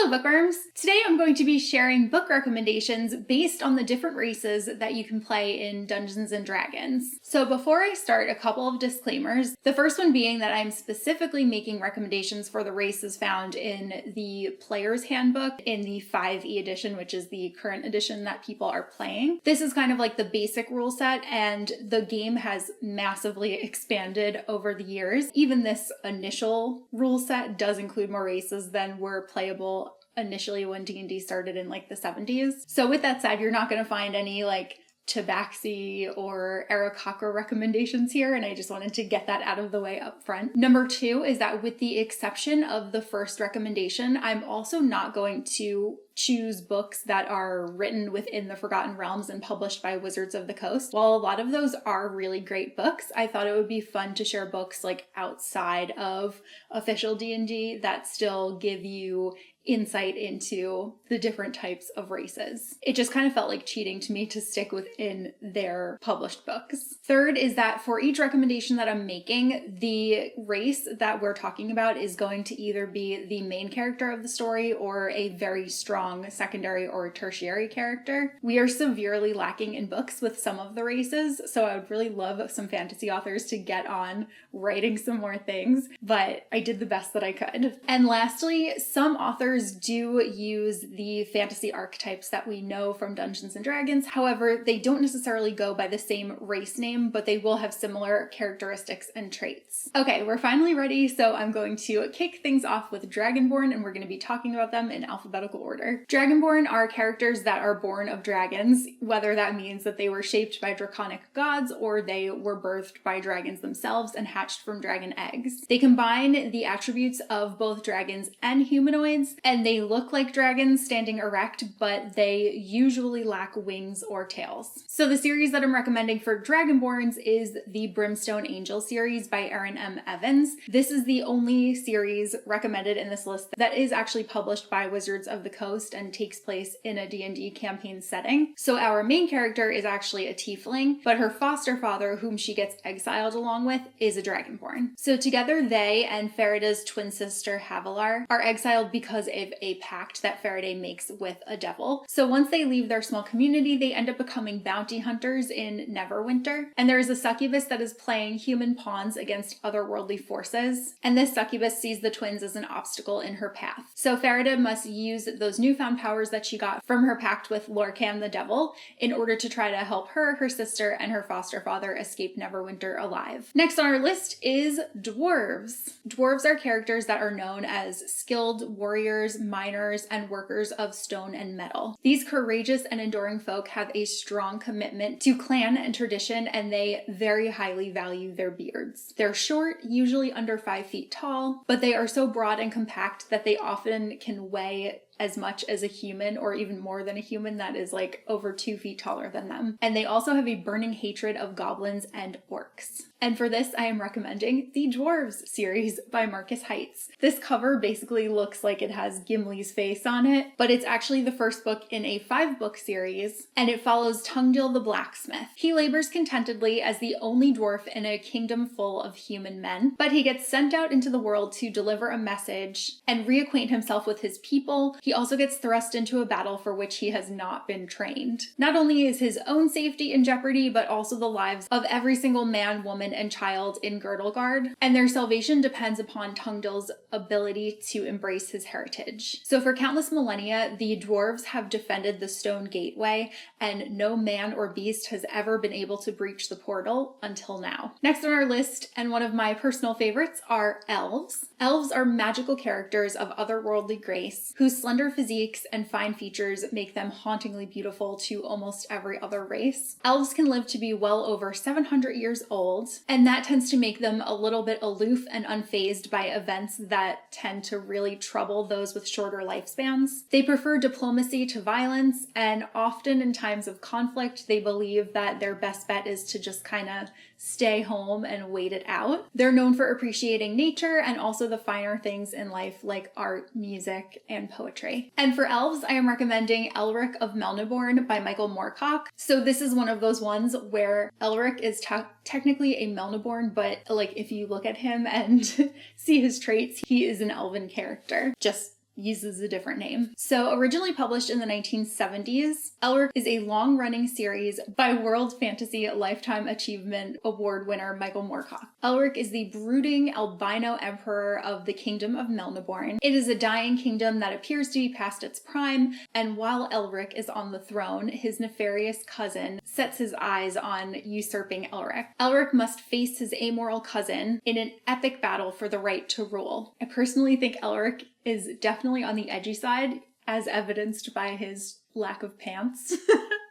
Hello bookworms! Today I'm going to be sharing book recommendations based on the different races that you can play in Dungeons & Dragons. So before I start, a couple of disclaimers. The first one being that I'm specifically making recommendations for the races found in the Player's Handbook in the 5e edition, which is the current edition that people are playing. This is kind of like the basic rule set, and the game has massively expanded over the years. Even this initial rule set does include more races than were playable initially when D&D started in like the 70s. So with that said, you're not going to find any like Tabaxi or Aarakocra recommendations here, and I just wanted to get that out of the way up front. Number two is that with the exception of the first recommendation, I'm also not going to choose books that are written within the Forgotten Realms and published by Wizards of the Coast. While a lot of those are really great books, I thought it would be fun to share books like outside of official D&D that still give you insight into the different types of races. It just kind of felt like cheating to me to stick within their published books. Third is that for each recommendation that I'm making, the race that we're talking about is going to either be the main character of the story or a very strong secondary or tertiary character. We are severely lacking in books with some of the races, so I would really love some fantasy authors to get on writing some more things, but I did the best that I could. And lastly, some authors do use the fantasy archetypes that we know from Dungeons & Dragons. However, they don't necessarily go by the same race name, but they will have similar characteristics and traits. Okay, we're finally ready, so I'm going to kick things off with Dragonborn, and we're going to be talking about them in alphabetical order. Dragonborn are characters that are born of dragons, whether that means that they were shaped by draconic gods or they were birthed by dragons themselves and hatched from dragon eggs. They combine the attributes of both dragons and humanoids, and they look like dragons standing erect, but they usually lack wings or tails. So the series that I'm recommending for Dragonborns is the Brimstone Angel series by Erin M. Evans. This is the only series recommended in this list that is actually published by Wizards of the Coast and takes place in a D&D campaign setting. So our main character is actually a Tiefling, but her foster father, whom she gets exiled along with, is a Dragonborn. So together they and Farida's twin sister Havilar are exiled because of a pact that Faraday makes with a devil. So once they leave their small community, they end up becoming bounty hunters in Neverwinter. And there is a succubus that is playing human pawns against otherworldly forces. And this succubus sees the twins as an obstacle in her path. So Farida must use those newfound powers that she got from her pact with Lorcan the devil in order to try to help her, her sister, and her foster father escape Neverwinter alive. Next on our list is Dwarves. Dwarves are characters that are known as skilled warriors, miners, and workers of stone and metal. These courageous and enduring folk have a strong commitment to clan and tradition, and they very highly value their beards. They're short, usually under 5 feet tall, but they are so broad and compact that they often can weigh as much as a human, or even more than a human that is like over 2 feet taller than them. And they also have a burning hatred of goblins and orcs. And for this, I am recommending the Dwarves series by Marcus Heights. This cover basically looks like it has Gimli's face on it, but it's actually the first book in a 5-book series, and it follows Tungdil the blacksmith. He labors contentedly as the only dwarf in a kingdom full of human men, but he gets sent out into the world to deliver a message and reacquaint himself with his people. He also gets thrust into a battle for which he has not been trained. Not only is his own safety in jeopardy, but also the lives of every single man, woman, and child in Girdlegard, and their salvation depends upon Tungdil's ability to embrace his heritage. So for countless millennia, the dwarves have defended the stone gateway, and no man or beast has ever been able to breach the portal until now. Next on our list, and one of my personal favorites, are elves. Elves are magical characters of otherworldly grace, whose slender physiques and fine features make them hauntingly beautiful to almost every other race. Elves can live to be well over 700 years old, and that tends to make them a little bit aloof and unfazed by events that tend to really trouble those with shorter lifespans. They prefer diplomacy to violence, and often in times of conflict, they believe that their best bet is to just kind of stay home and wait it out. They're known for appreciating nature and also the finer things in life like art, music, and poetry. And for elves, I am recommending Elric of Melnibourne by Michael Moorcock. So this is one of those ones where Elric is technically a Melnibourne, but like if you look at him and see his traits, he is an elven character. Just uses a different name. So originally published in the 1970s, Elric is a long-running series by World Fantasy Lifetime Achievement Award winner Michael Moorcock. Elric is the brooding albino emperor of the Kingdom of Melnibourne. It is a dying kingdom that appears to be past its prime, and while Elric is on the throne, his nefarious cousin sets his eyes on usurping Elric. Elric must face his amoral cousin in an epic battle for the right to rule. I personally think Elric is definitely on the edgy side, as evidenced by his lack of pants.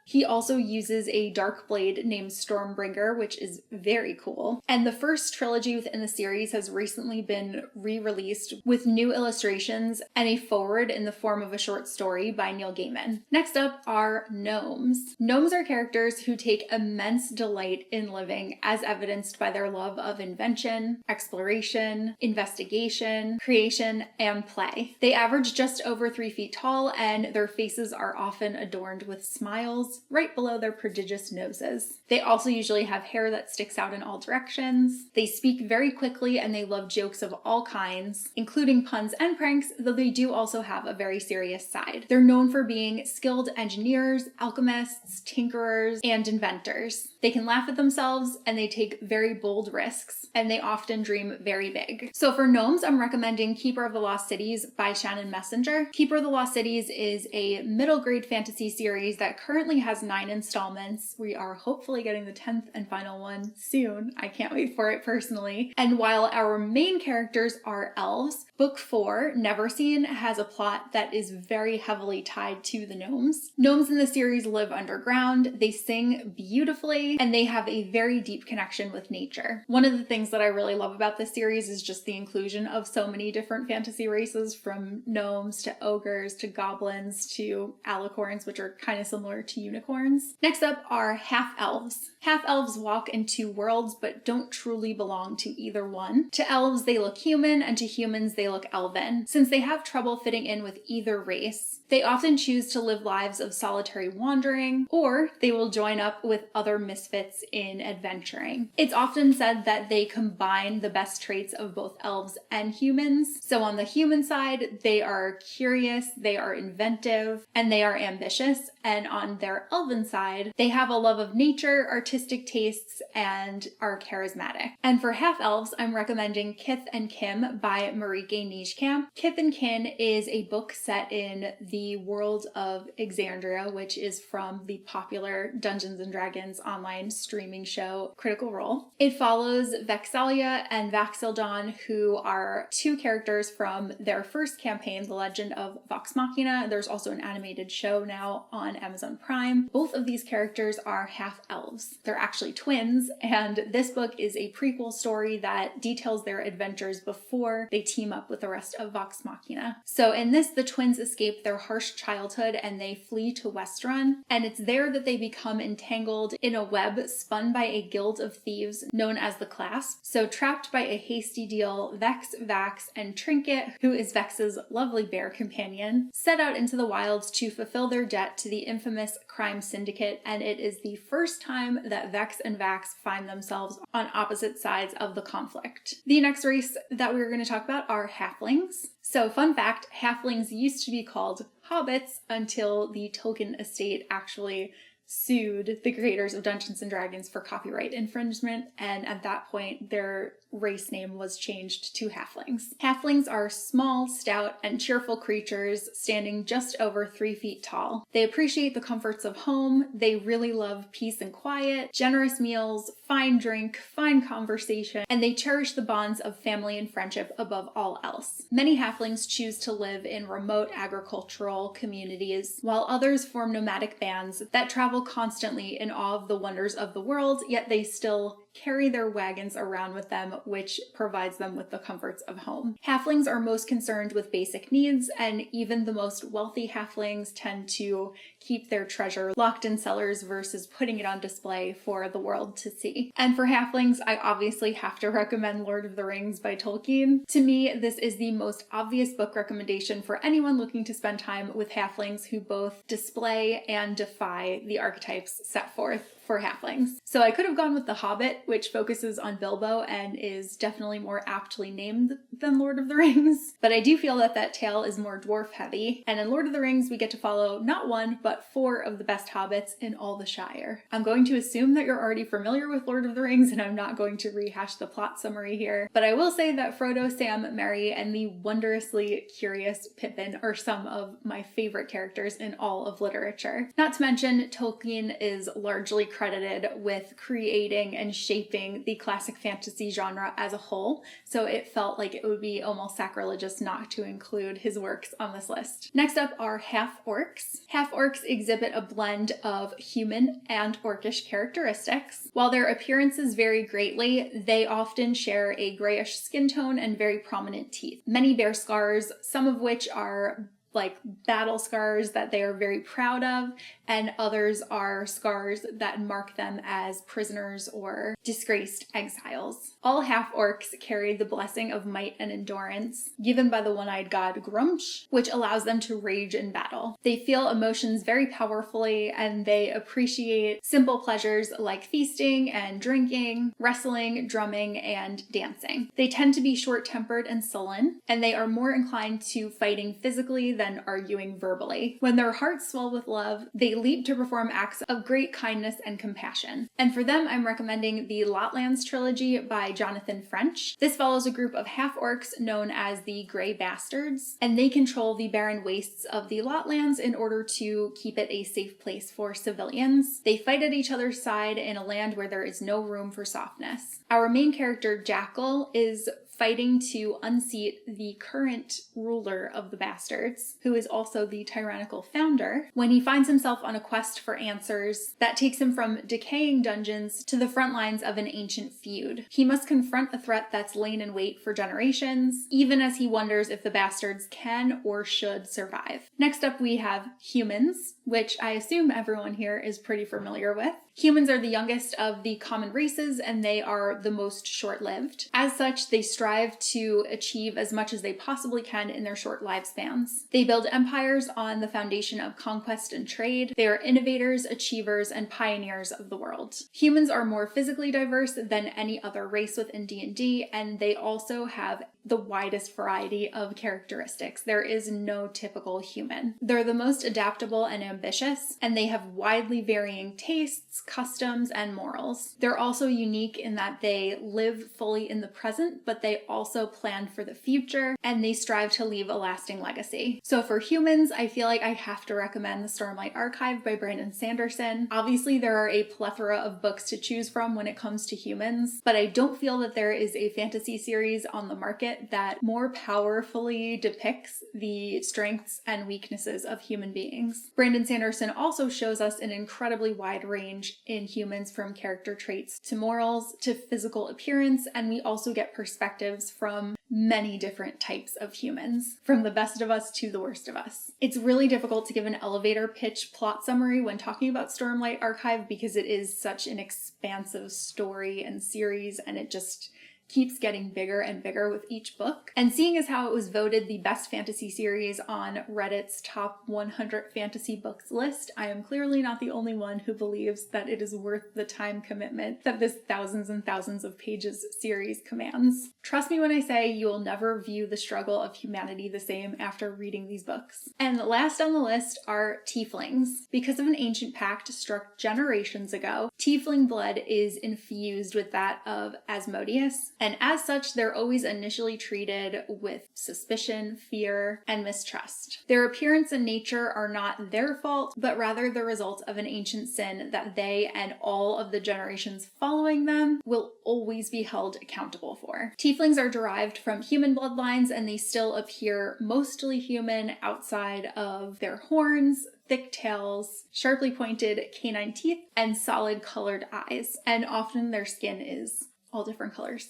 He also uses a dark blade named Stormbringer, which is very cool. And the first trilogy within the series has recently been re-released with new illustrations and a foreword in the form of a short story by Neil Gaiman. Next up are gnomes. Gnomes are characters who take immense delight in living, as evidenced by their love of invention, exploration, investigation, creation, and play. They average just over 3 feet tall, and their faces are often adorned with smiles right below their prodigious noses. They also usually have hair that sticks out in all directions. They speak very quickly and they love jokes of all kinds, including puns and pranks, though they do also have a very serious side. They're known for being skilled engineers, alchemists, tinkerers, and inventors. They can laugh at themselves and they take very bold risks, and they often dream very big. So for gnomes, I'm recommending Keeper of the Lost Cities by Shannon Messenger. Keeper of the Lost Cities is a middle grade fantasy series that currently has 9 installments. We are hopefully getting the 10th and final one soon. I can't wait for it personally. And while our main characters are elves, Book 4, Neverseen, has a plot that is very heavily tied to the gnomes. Gnomes in the series live underground, they sing beautifully, and they have a very deep connection with nature. One of the things that I really love about this series is just the inclusion of so many different fantasy races, from gnomes to ogres to goblins to alicorns, which are kind of similar to unicorns. Next up are half-elves. Half-elves walk in 2 worlds but don't truly belong to either one. To elves, they look human, and to humans, they look elven. Since they have trouble fitting in with either race, they often choose to live lives of solitary wandering, or they will join up with other misfits in adventuring. It's often said that they combine the best traits of both elves and humans. So on the human side, they are curious, they are inventive, and they are ambitious. And on their elven side, they have a love of nature, artistic tastes, and are charismatic. And for half-elves, I'm recommending Kith and Kim by Marieke Nijkamp. Kith and Kin is a book set in the world of Exandria, which is from the popular Dungeons & Dragons online streaming show Critical Role. It follows Vexalia and Vax'ildan, who are 2 characters from their first campaign, The Legend of Vox Machina. There's also an animated show now on Amazon Prime. Both of these characters are half-elves. They're actually twins, and this book is a prequel story that details their adventures before they team up with the rest of Vox Machina. So in this, the twins escape their harsh childhood and they flee to Westruun, and it's there that they become entangled in a web spun by a guild of thieves known as the Clasp. So trapped by a hasty deal, Vex, Vax, and Trinket, who is Vex's lovely bear companion, set out into the wilds to fulfill their debt to the infamous crime syndicate, and it is the first time that Vex and Vax find themselves on opposite sides of the conflict. The next race that we're going to talk about are halflings. So fun fact, halflings used to be called hobbits until the Tolkien estate actually sued the creators of Dungeons & Dragons for copyright infringement, and at that point their race name was changed to halflings. Halflings are small, stout, and cheerful creatures standing just over 3 feet tall. They appreciate the comforts of home, they really love peace and quiet, generous meals, fine drink, fine conversation, and they cherish the bonds of family and friendship above all else. Many halflings choose to live in remote agricultural communities, while others form nomadic bands that travel constantly in awe of the wonders of the world, yet they still carry their wagons around with them, which provides them with the comforts of home. Halflings are most concerned with basic needs, and even the most wealthy halflings tend to keep their treasure locked in cellars versus putting it on display for the world to see. And for halflings, I obviously have to recommend Lord of the Rings by Tolkien. To me, this is the most obvious book recommendation for anyone looking to spend time with halflings who both display and defy the archetypes set forth for halflings. So I could have gone with The Hobbit, which focuses on Bilbo and is definitely more aptly named than Lord of the Rings. But I do feel that that tale is more dwarf heavy, and in Lord of the Rings we get to follow not one, but 4 of the best hobbits in all the Shire. I'm going to assume that you're already familiar with Lord of the Rings, and I'm not going to rehash the plot summary here, but I will say that Frodo, Sam, Merry, and the wondrously curious Pippin are some of my favorite characters in all of literature. Not to mention, Tolkien is largely credited with creating and shaping the classic fantasy genre as a whole, so it felt like it would be almost sacrilegious not to include his works on this list. Next up are half-orcs. Half-orcs exhibit a blend of human and orcish characteristics. While their appearances vary greatly, they often share a grayish skin tone and very prominent teeth. Many bear scars, some of which are like battle scars that they are very proud of, and others are scars that mark them as prisoners or disgraced exiles. All half-orcs carry the blessing of might and endurance, given by the one-eyed god Grumsh, which allows them to rage in battle. They feel emotions very powerfully, and they appreciate simple pleasures like feasting and drinking, wrestling, drumming, and dancing. They tend to be short-tempered and sullen, and they are more inclined to fighting physically than arguing verbally. When their hearts swell with love, they leap to perform acts of great kindness and compassion. And for them, I'm recommending the Lotlands trilogy by Jonathan French. This follows a group of half-orcs known as the Grey Bastards, and they control the barren wastes of the Lotlands in order to keep it a safe place for civilians. They fight at each other's side in a land where there is no room for softness. Our main character, Jackal, is fighting to unseat the current ruler of the Bastards, who is also the tyrannical founder, when he finds himself on a quest for answers that takes him from decaying dungeons to the front lines of an ancient feud. He must confront a threat that's lain in wait for generations, even as he wonders if the Bastards can or should survive. Next up we have humans, which I assume everyone here is pretty familiar with. Humans are the youngest of the common races, and they are the most short-lived. As such, they strive to achieve as much as they possibly can in their short lifespans. They build empires on the foundation of conquest and trade. They are innovators, achievers, and pioneers of the world. Humans are more physically diverse than any other race within D&D, and they also have the widest variety of characteristics. There is no typical human. They're the most adaptable and ambitious, and they have widely varying tastes, customs, and morals. They're also unique in that they live fully in the present, but they also plan for the future, and they strive to leave a lasting legacy. So for humans, I feel like I have to recommend the Stormlight Archive by Brandon Sanderson. Obviously, there are a plethora of books to choose from when it comes to humans, but I don't feel that there is a fantasy series on the market that more powerfully depicts the strengths and weaknesses of human beings. Brandon Sanderson also shows us an incredibly wide range in humans, from character traits to morals to physical appearance, and we also get perspectives from many different types of humans, from the best of us to the worst of us. It's really difficult to give an elevator pitch plot summary when talking about Stormlight Archive because it is such an expansive story and series, and it just keeps getting bigger and bigger with each book. And seeing as how it was voted the best fantasy series on Reddit's top 100 fantasy books list, I am clearly not the only one who believes that it is worth the time commitment that this thousands and thousands of pages series commands. Trust me when I say you will never view the struggle of humanity the same after reading these books. And last on the list are Tieflings. Because of an ancient pact struck generations ago, Tiefling blood is infused with that of Asmodeus, and as such, they're always initially treated with suspicion, fear, and mistrust. Their appearance and nature are not their fault, but rather the result of an ancient sin that they and all of the generations following them will always be held accountable for. Tieflings are derived from human bloodlines, and they still appear mostly human outside of their horns, thick tails, sharply pointed canine teeth, and solid colored eyes, and often their skin is all different colors.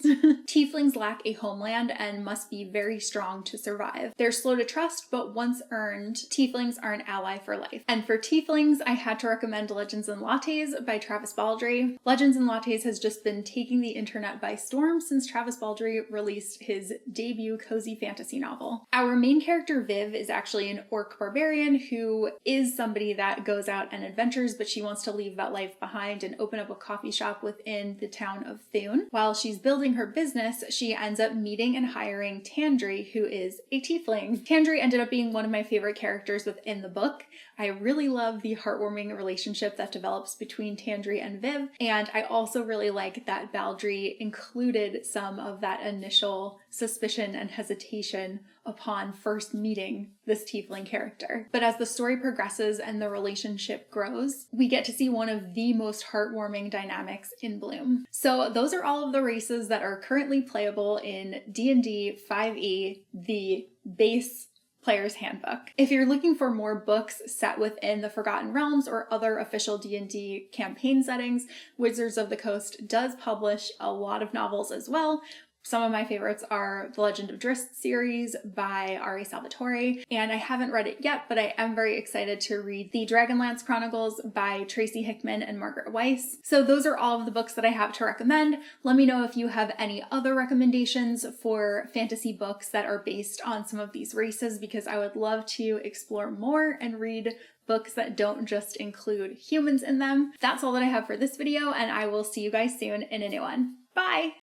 Tieflings lack a homeland and must be very strong to survive. They're slow to trust, but once earned, Tieflings are an ally for life. And for Tieflings, I had to recommend Legends and Lattes by Travis Baldree. Legends and Lattes has just been taking the internet by storm since Travis Baldree released his debut cozy fantasy novel. Our main character, Viv, is actually an orc barbarian who is somebody that goes out and adventures, but she wants to leave that life behind and open up a coffee shop within the town of Thune. While she's building her business, she ends up meeting and hiring Tandri, who is a tiefling. Tandri ended up being one of my favorite characters within the book. I really love the heartwarming relationship that develops between Tandri and Viv, and I also really like that Baldree included some of that initial suspicion and hesitation upon first meeting this tiefling character. But as the story progresses and the relationship grows, we get to see one of the most heartwarming dynamics in bloom. So those are all of the races that are currently playable in D&D 5e, the base Player's Handbook. If you're looking for more books set within the Forgotten Realms or other official D&D campaign settings, Wizards of the Coast does publish a lot of novels as well. Some of my favorites are the Legend of Drizzt series by R.A. Salvatore, and I haven't read it yet, but I am very excited to read the Dragonlance Chronicles by Tracy Hickman and Margaret Weiss. So those are all of the books that I have to recommend. Let me know if you have any other recommendations for fantasy books that are based on some of these races, because I would love to explore more and read books that don't just include humans in them. That's all that I have for this video, and I will see you guys soon in a new one. Bye!